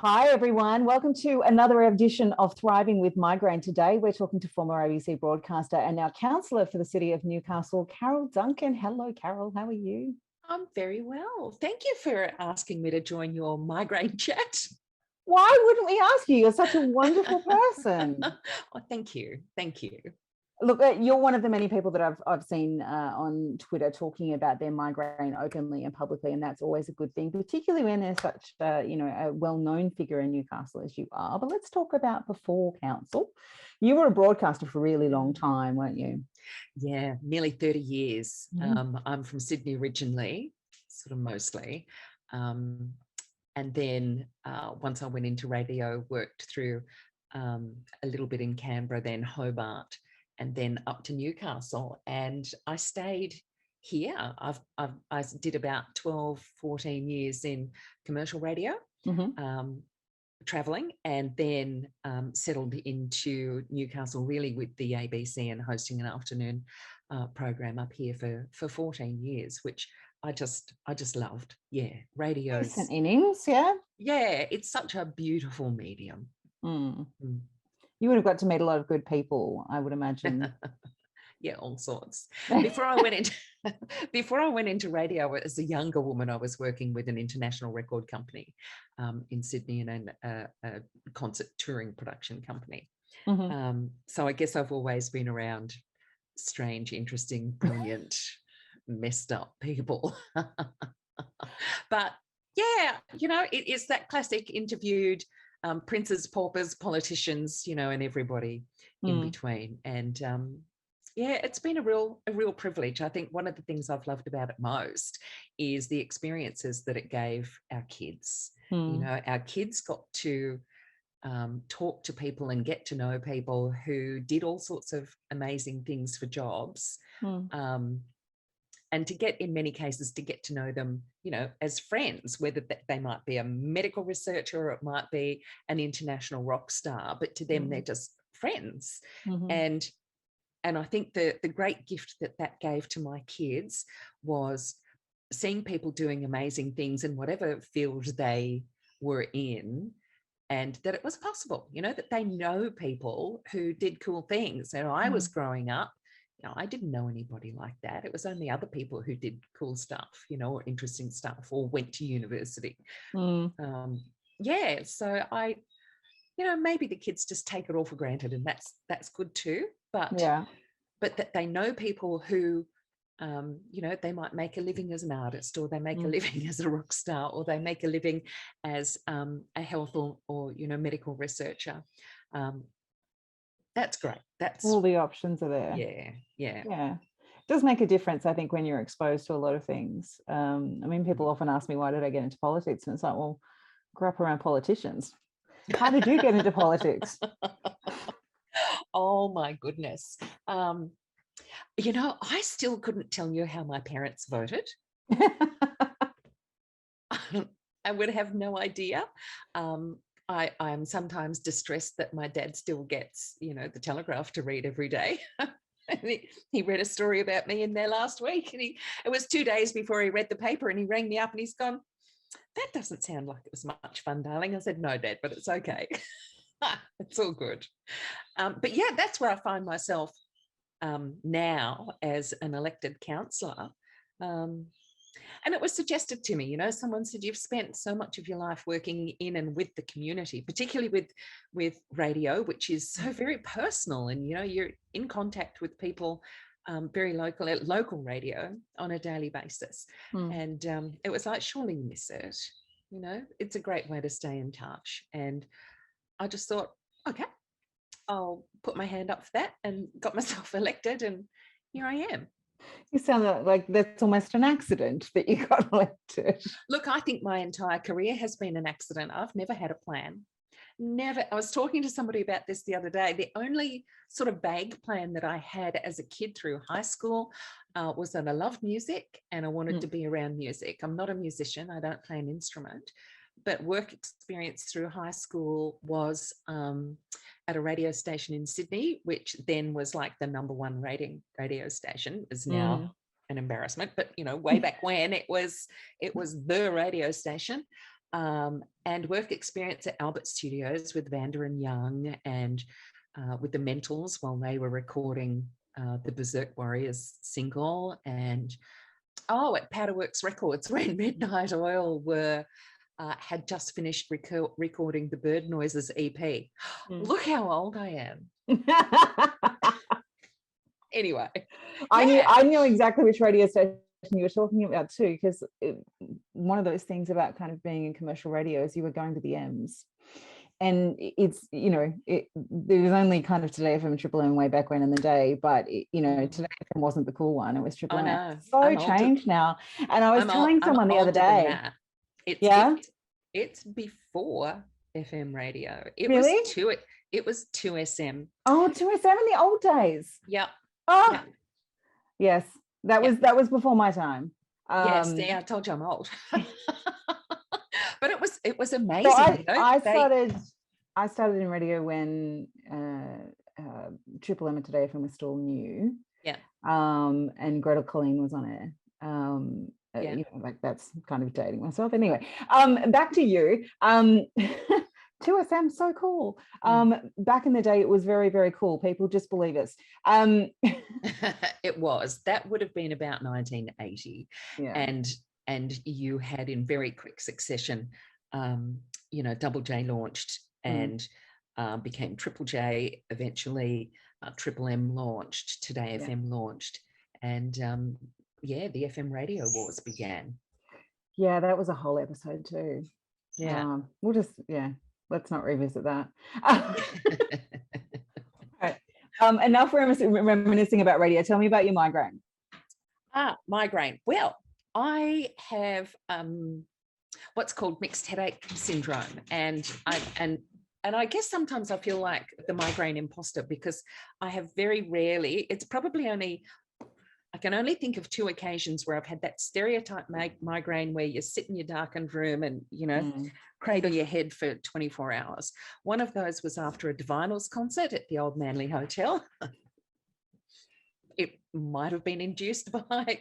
Hi, everyone. Welcome to another edition of Thriving with Migraine. Today, we're talking to former ABC broadcaster and now councillor for the city of Newcastle, Carol Duncan. Hello, Carol. How are you? I'm very well. Thank you for asking me to join your migraine chat. Why wouldn't we ask you? You're such a wonderful person. Oh, thank you. Thank you. Look, you're one of the many people that I've seen on Twitter talking about their migraine openly and publicly, and that's always a good thing, particularly when there's such a well-known figure in Newcastle as you are. But let's talk about before council. You were a broadcaster for a really long time, weren't you? Yeah, nearly 30 years. I'm from Sydney originally, sort of mostly. And then once I went into radio, worked through a little bit in Canberra, then Hobart, and then up to Newcastle. And I stayed here. I did about 12, 14 years in commercial radio, traveling, and then settled into Newcastle really with the ABC and hosting an afternoon program up here for 14 years, which I just loved. Yeah, radio. Decent innings, yeah. Yeah, it's such a beautiful medium. You would have got to meet a lot of good people, I would imagine. Yeah, all sorts. Before I went into radio as a younger woman, I was working with an international record company in Sydney and a concert touring production company. So I guess I've always been around strange, interesting, brilliant, messed up people. But yeah, it is that classic interviewed princes, paupers, politicians, and everybody in between. And yeah, it's been a real privilege. I think one of the things I've loved about it most is the experiences that it gave our kids. Our kids got to talk to people and get to know people who did all sorts of amazing things for jobs. And to get, in many cases, to get to know them, as friends, whether they might be a medical researcher or it might be an international rock star, but to them, they're just friends. And I think the great gift that gave to my kids was seeing people doing amazing things in whatever field they were in, and that it was possible, that they know people who did cool things. And I was growing up, I didn't know anybody like that. It was only other people who did cool stuff, or interesting stuff, or went to university. Yeah, so I, maybe the kids just take it all for granted, and that's good too. But that they know people who, they might make a living as an artist, or they make a living as a rock star, or they make a living as a health or medical researcher. That's great. That's all the options are there. Yeah. It does make a difference, I think, when you're exposed to a lot of things. I mean, people often ask me, why did I get into politics? And it's like, well, I grew up around politicians. How did you get into politics? Oh my goodness. I still couldn't tell you how my parents voted. I would have no idea. I'm sometimes distressed that my dad still gets, the Telegraph to read every day. He read a story about me in there last week, and it was 2 days before he read the paper, and he rang me up and he's gone, "That doesn't sound like it was much fun, darling." I said, "No, Dad, but it's okay." It's all good. But yeah, that's where I find myself now as an elected councillor. And it was suggested to me, someone said, "You've spent so much of your life working in and with the community, particularly with radio, which is so very personal, and, you're in contact with people, very local radio on a daily basis." And it was like, surely you miss it. It's a great way to stay in touch. And I just thought, okay, I'll put my hand up for that, and got myself elected, and here I am. You sound like that's almost an accident that you got elected. Look, I think my entire career has been an accident. I've never had a plan. Never. I was talking to somebody about this the other day. The only sort of vague plan that I had as a kid through high school was that I loved music and I wanted to be around music. I'm not a musician. I don't play an instrument. But work experience through high school was at a radio station in Sydney, which then was like the #1 rating radio station. Is now an embarrassment, but way back when it was the radio station. and work experience at Albert Studios with Vanda and Young and with the Mentals while they were recording the Berserk Warriors single, and at Powderworks Records when Midnight Oil were had just finished recording the Bird Noises EP. Look how old I am. Anyway, I knew exactly which radio station you were talking about too, because one of those things about kind of being in commercial radio is you were going to the M's, and it's, you know, there was only kind of Today FM and Triple M way back when in the day, but you know, Today FM wasn't the cool one, it was Triple M. So changed now. And I was telling someone the other day, it's before FM radio. It was 2SM. Oh, 2SM in the old days. Yeah. Oh, yeah. Yes, that was before my time. Yes, yeah, I told you I'm old. But it was amazing. So I started in radio when Triple M and Today FM was still new. Yeah. And Gretel Colleen was on air. You know, like, that's kind of dating myself. Anyway, back to you. 2SM, so cool. Back in the day, it was very, very cool. People just believe us. It was. That would have been about 1980. Yeah. And you had in very quick succession, you know, Double J launched and became Triple J. Eventually, Triple M launched. Today FM launched. And the FM radio wars began. Yeah, that was a whole episode too. Yeah. We'll just, let's not revisit that. Right. Enough reminiscing about radio. Tell me about your migraine. Migraine. Well, I have what's called mixed headache syndrome, and I guess sometimes I feel like the migraine imposter, because I have very rarely. It's probably I can only think of 2 occasions where I've had that stereotype migraine where you sit in your darkened room and, you know, cradle your head for 24 hours. One of those was after a Divinals concert at the Old Manly Hotel. It might have been induced by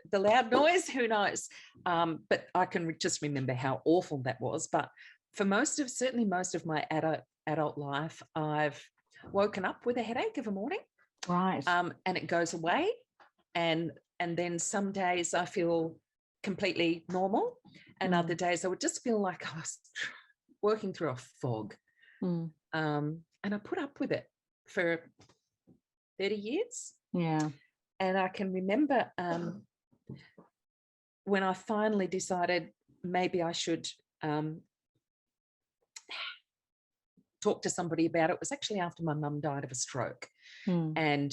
the loud noise, who knows? But I can just remember how awful that was. But for certainly most of my adult life, I've woken up with a headache of a morning. Right. And it goes away. And then some days I feel completely normal, and other days I would just feel like I was working through a fog. And I put up with it for 30 years. Yeah. And I can remember when I finally decided maybe I should talk to somebody about it. It was actually after my mum died of a stroke. And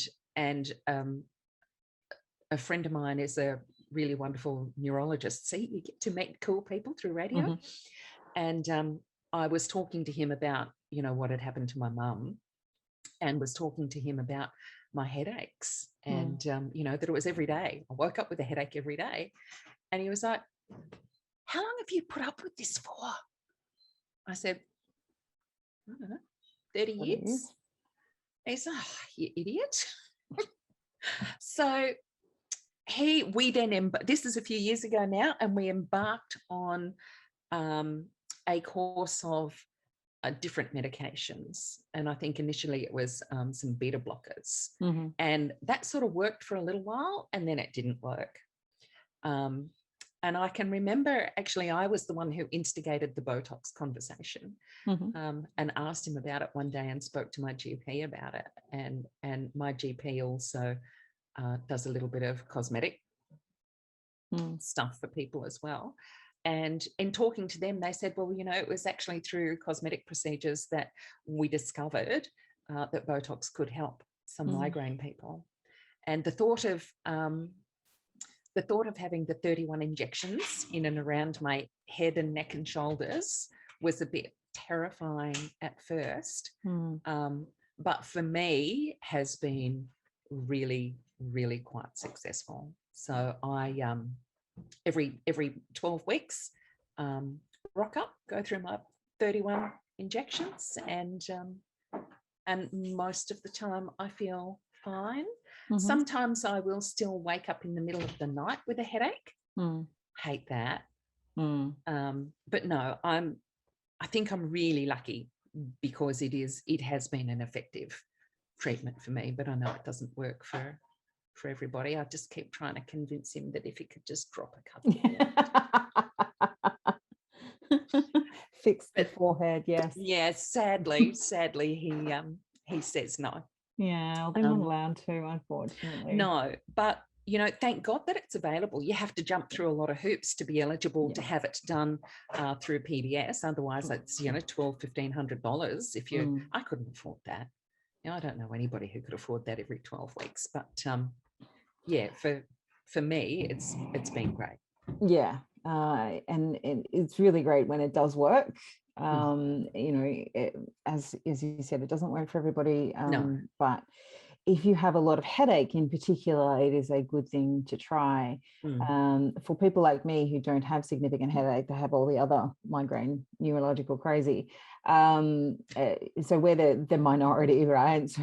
a friend of mine is a really wonderful neurologist. See, you get to meet cool people through radio. And I was talking to him about, you know, what had happened to my mum, and was talking to him about my headaches and, you know, that it was every day. I woke up with a headache every day. And he was like, how long have you put up with this for? I said, I don't know, 30 years. He's like, oh, you idiot. So we then, this is a few years ago now, and we embarked on a course of different medications. And I think initially it was some beta blockers. And that sort of worked for a little while, and then it didn't work. And I can remember, actually, I was the one who instigated the Botox conversation, and asked him about it one day, and spoke to my GP about it. And my GP also does a little bit of cosmetic stuff for people as well. And in talking to them, they said, well, you know, it was actually through cosmetic procedures that we discovered that Botox could help some migraine people. And the thought of having the 31 injections in and around my head and neck and shoulders was a bit terrifying at first. But for me has been really, really quite successful. So I every 12 weeks rock up, go through my 31 injections, and most of the time I feel fine. Sometimes I will still wake up in the middle of the night with a headache. Hate that. But no, I think I'm really lucky because it has been an effective treatment for me, but I know it doesn't work for everybody. I just keep trying to convince him that if he could just drop a couple more. Fix the forehead, yes. Yeah, sadly he says no. Yeah, well, they're not allowed to, unfortunately. No, but thank God that it's available. You have to jump through a lot of hoops to be eligible to have it done through PBS. Otherwise, it's $1,200-$1,500. If you, I couldn't afford that. I don't know anybody who could afford that every 12 weeks. But yeah, for me, it's been great. Yeah, and it's really great when it does work. As you said, it doesn't work for everybody. No. But if you have a lot of headache in particular, it is a good thing to try. For people like me who don't have significant headache, they have all the other migraine, neurological crazy. So we're the minority, right? So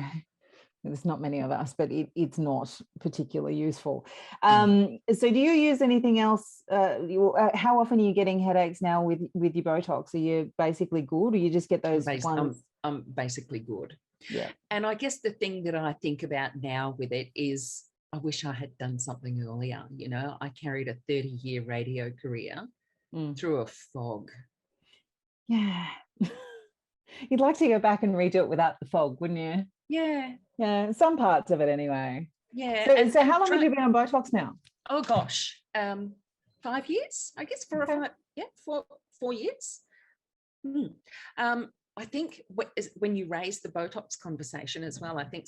there's not many of us, but it's not particularly useful. So do you use anything else? How often are you getting headaches now with your Botox? Are you basically good, or you just get those ones? I'm basically good. Yeah. And I guess the thing that I think about now with it is I wish I had done something earlier. I carried a 30-year radio career through a fog. Yeah. You'd like to go back and redo it without the fog, wouldn't you? Yeah. Yeah, some parts of it anyway. Yeah. So how long have you been on Botox now? Oh gosh, 5 years, I guess, 4 or 5. Yeah, 4 years. I think when you raise the Botox conversation as well, I think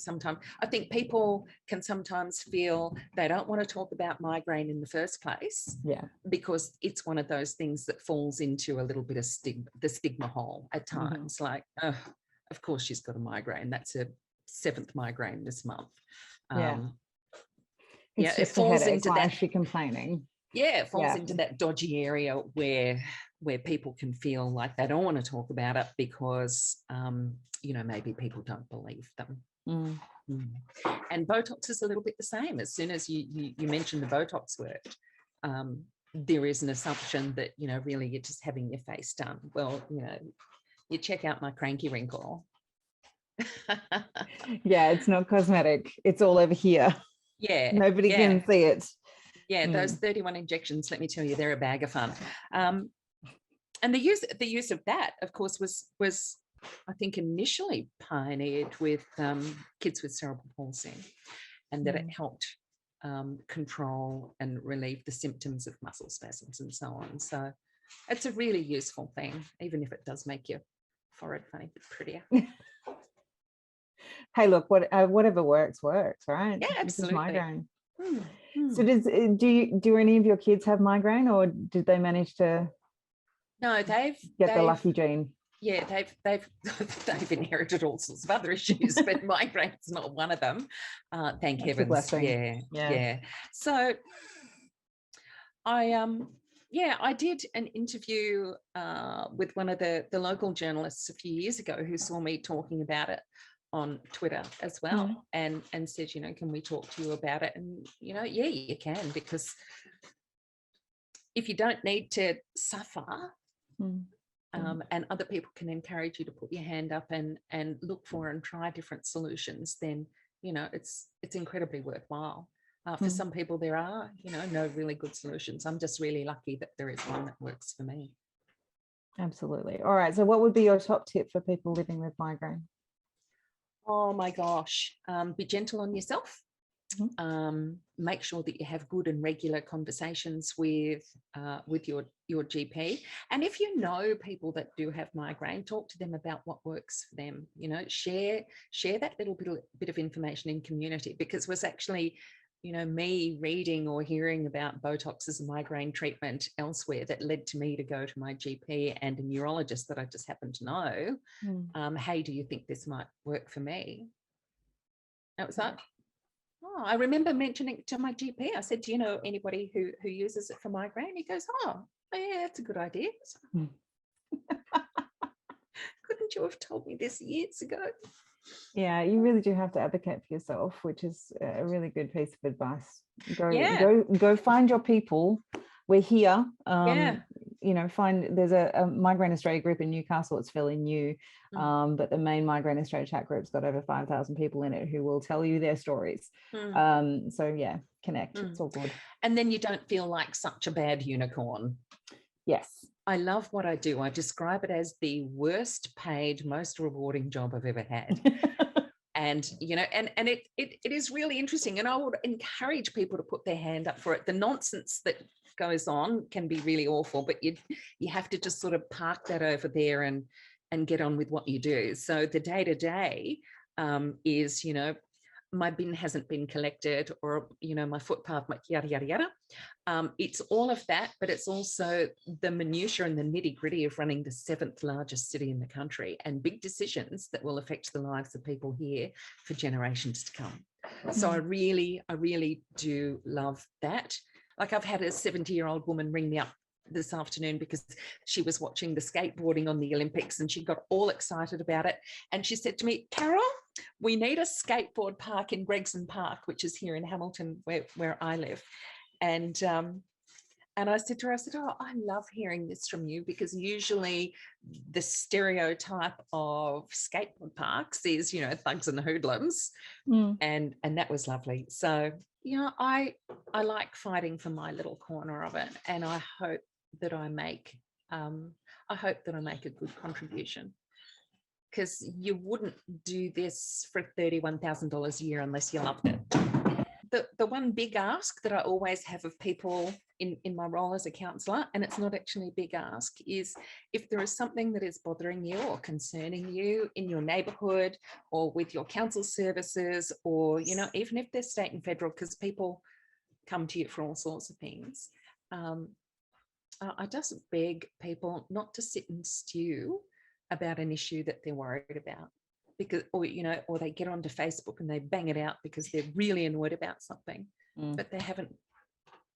people can sometimes feel they don't want to talk about migraine in the first place. Yeah. Because it's one of those things that falls into a little bit of the stigma hole at times. Like, oh, of course she's got a migraine. That's her 7th migraine this month. It's just it falls into that. Why is she complaining? Yeah, it falls into that dodgy area where people can feel like they don't want to talk about it because maybe people don't believe them. And Botox is a little bit the same. As soon as you mention the Botox word, there is an assumption that really you're just having your face done. Well, you check out my cranky wrinkle. Yeah, it's not cosmetic. It's all over here. Yeah, nobody can see it. Yeah, those 31 injections, let me tell you, they're a bag of fun. And the use of that, of course, was I think initially pioneered with kids with cerebral palsy, and that it helped control and relieve the symptoms of muscle spasms and so on. So it's a really useful thing, even if it does make your forehead funny bit prettier. Hey, look, whatever works, right? Yeah, absolutely. Migraine. So do any of your kids have migraine, or did they manage to? No, they've the lucky gene. Yeah, they've inherited all sorts of other issues, but migraine's not one of them. Thank heavens. Yeah. So I did an interview with one of the local journalists a few years ago who saw me talking about it on Twitter as well, and said, can we talk to you about it? And yeah, you can, because if you don't need to suffer, and other people can encourage you to put your hand up and look for and try different solutions, then it's incredibly worthwhile. For some people, there are no really good solutions. I'm just really lucky that there is one that works for me. Absolutely. All right. So what would be your top tip for people living with migraine? Oh my gosh, be gentle on yourself. Make sure that you have good and regular conversations with your GP. And if you know people that do have migraine, talk to them about what works for them. Share that little bit of information in community, because it was actually me reading or hearing about Botox as a migraine treatment elsewhere that led to me to go to my GP and a neurologist that I just happened to know. Hey, do you think this might work for me? That was like, oh, I remember mentioning it to my GP. I said, do you know anybody who uses it for migraine? He goes, oh yeah, that's a good idea. Couldn't you have told me this years ago? Yeah, you really do have to advocate for yourself, which is a really good piece of advice. Go find your people. We're here. you know, find there's a Migraine Australia group in Newcastle. It's fairly new, but the main Migraine Australia chat group's got over 5,000 people in it who will tell you their stories. So yeah, connect. It's all good. And then you don't feel like such a bad unicorn. Yes. I love what I do. I describe it as the worst paid, most rewarding job I've ever had. And, you know, and it is really interesting. And I would encourage people to put their hand up for it. The nonsense that goes on can be really awful, but you have to just sort of park that over there and get on with what you do. So the day-to-day is, you know, my bin hasn't been collected, or, you know, my footpath, yada, yada, yada. It's all of that, but it's also the minutiae and the nitty gritty of running the 7th largest city in the country, and big decisions that will affect the lives of people here for generations to come. So I really do love that. Like, I've had a 70-year-old woman ring me up this afternoon because she was watching the skateboarding on the Olympics and she got all excited about it. And she said to me, Carol, we need a skateboard park in Gregson Park, which is here in Hamilton, where I live. And I said to her, oh, I love hearing this from you, because usually the stereotype of skateboard parks is, you know, thugs and hoodlums. And that was lovely. So, you know, I like fighting for my little corner of it, and I hope that I make a good contribution, because you wouldn't do this for $31,000 a year unless you loved it. The one big ask that I always have of people in my role as a councillor, and it's not actually a big ask, is if there is something that is bothering you or concerning you in your neighbourhood or with your council services, or, you know, even if they're state and federal, because people come to you for all sorts of things, I just beg people not to sit and stew about an issue that they're worried about, because, or, you know, or they get onto Facebook and they bang it out because they're really annoyed about something, but they haven't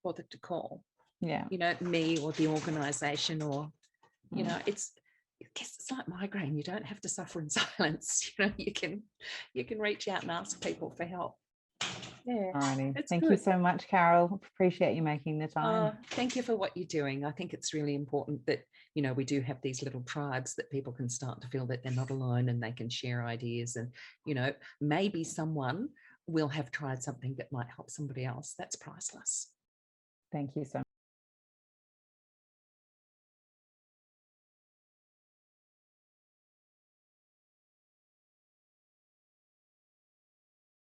bothered to call, you know, me or the organisation, or, you know, I guess it's like migraine. You don't have to suffer in silence. You know, you can reach out and ask people for help. Yeah. Alrighty. Thank you so much, Carol. Appreciate you making the time. Thank you for what you're doing. I think it's really important that, you know, we do have these little tribes that people can start to feel that they're not alone, and they can share ideas, and, you know, maybe someone will have tried something that might help somebody else. That's priceless. Thank you so much.